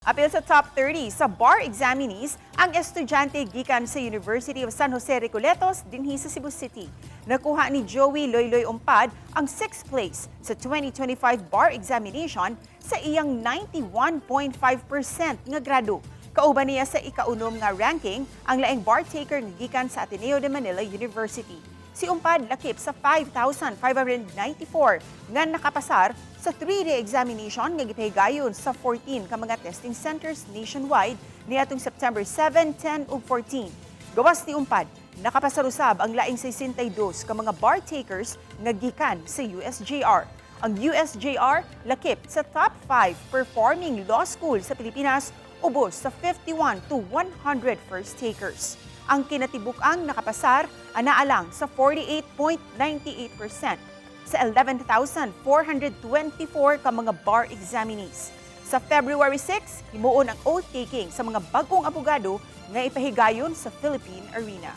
Apil sa top 30 sa bar examinees ang estudyante gikan sa University of San Jose Recoletos dinhi sa Cebu City. Nakuha ni Joey Loyloy Umpad ang 6th place sa 2025 bar examination sa iyang 91.5% nga grado. Kauban niya sa ikaunom nga ranking ang laing bar taker nga gikan sa Ateneo de Manila University. Si Umpad lakip sa 5,594 nga nakapasar sa 3-day examination nga gipahigayon sa 14 ka mga testing centers nationwide niadtong September 7, 10 ug 14. Gawas ni Umpad, nakapasar usab ang laing 62 ka mga bar takers nga gikan sa USJR. Ang USJR lakip sa top 5 performing law school sa Pilipinas ubos sa 51 to 100 first takers. Ang kinatibuk-ang nakapasar anaalang sa 48.98% sa 11,424 ka mga bar examinees. Sa February 6, himuon ang oath-taking sa mga bagong abogado nga ipahigayon sa Philippine Arena.